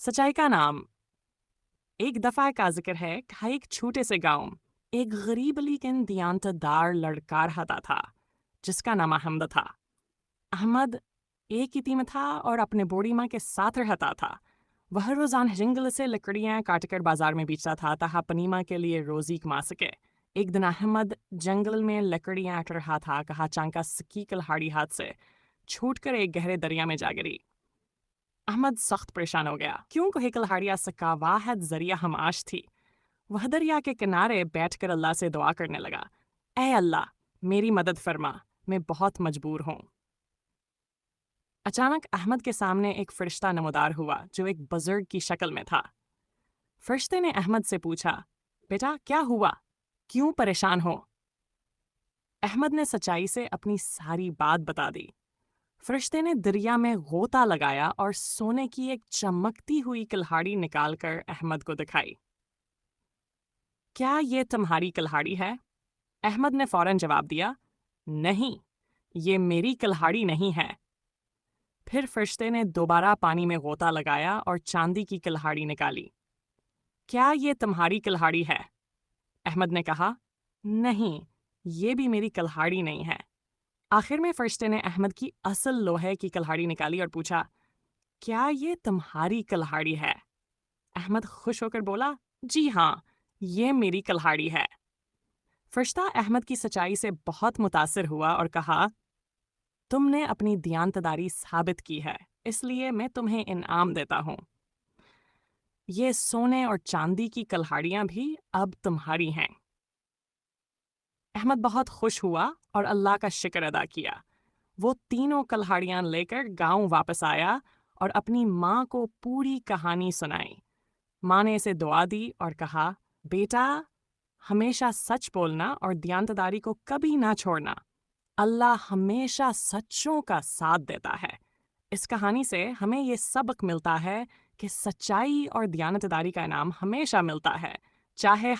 سچائی کا نام۔ ایک دفعہ کا ذکر ہے کہ ایک چھوٹے سے گاؤں ایک غریب لیکن دیانتدار لڑکا رہتا تھا جس کا نام احمد تھا۔ احمد ایک یتیم تھا اور اپنے بوڑھی ماں کے ساتھ رہتا تھا۔ وہ روزانہ جنگل سے لکڑیاں کاٹ کر بازار میں بیچتا تھا تاکہ اپنی ماں کے لیے روزی کما سکے۔ ایک دن احمد جنگل میں لکڑیاں کاٹ رہا تھا کہ اچانک سکی کلہاڑی ہاتھ سے چھوٹ کر ایک گہرے دریا میں جا گری۔ احمد سخت پریشان ہو گیا کیونکہ کلہاڑی کا واحد ذریعہ ہمعاش تھی۔ وہ دریا کے کنارے بیٹھ کر اللہ سے دعا کرنے لگا، اے اللہ میری مدد فرما، میں بہت مجبور ہوں۔ اچانک احمد کے سامنے ایک فرشتہ نمودار ہوا جو ایک بزرگ کی شکل میں تھا۔ فرشتے نے احمد سے پوچھا، بیٹا کیا ہوا؟ کیوں پریشان ہو؟ احمد نے سچائی سے اپنی ساری بات بتا دی۔ فرشتے نے دریا میں غوطہ لگایا اور سونے کی ایک چمکتی ہوئی کلہاڑی نکال کر احمد کو دکھائی۔ کیا یہ تمہاری کلہاڑی ہے؟ احمد نے فوراً جواب دیا، نہیں، یہ میری کلہاڑی نہیں ہے۔ پھر فرشتے نے دوبارہ پانی میں غوطہ لگایا اور چاندی کی کلہاڑی نکالی۔ کیا یہ تمہاری کلہاڑی ہے؟ احمد نے کہا، نہیں، یہ بھی میری کلہاڑی نہیں ہے۔ آخر میں فرشتے نے احمد کی اصل لوہے کی کلہاڑی نکالی اور پوچھا، کیا یہ تمہاری کلہاڑی ہے؟ احمد خوش ہو کر بولا، جی ہاں، یہ میری کلہاڑی ہے۔ فرشتہ احمد کی سچائی سے بہت متاثر ہوا اور کہا، تم نے اپنی دیانتداری ثابت کی ہے، اس لیے میں تمہیں انعام دیتا ہوں۔ یہ سونے اور چاندی کی کلہاڑیاں بھی اب تمہاری ہیں۔ احمد بہت خوش ہوا اور اللہ کا شکر ادا کیا۔ وہ تینوں کلہاڑیاں لے کر گاؤں واپس آیا اور اپنی ماں کو پوری کہانی سنائی۔ ماں نے اسے دعا دی اور کہا، بیٹا ہمیشہ سچ بولنا اور دیانتداری کو کبھی نہ چھوڑنا۔ اللہ ہمیشہ سچوں کا ساتھ دیتا ہے۔ اس کہانی سے ہمیں یہ سبق ملتا ہے کہ سچائی اور دیانتداری کا انعام ہمیشہ ملتا ہے، چاہے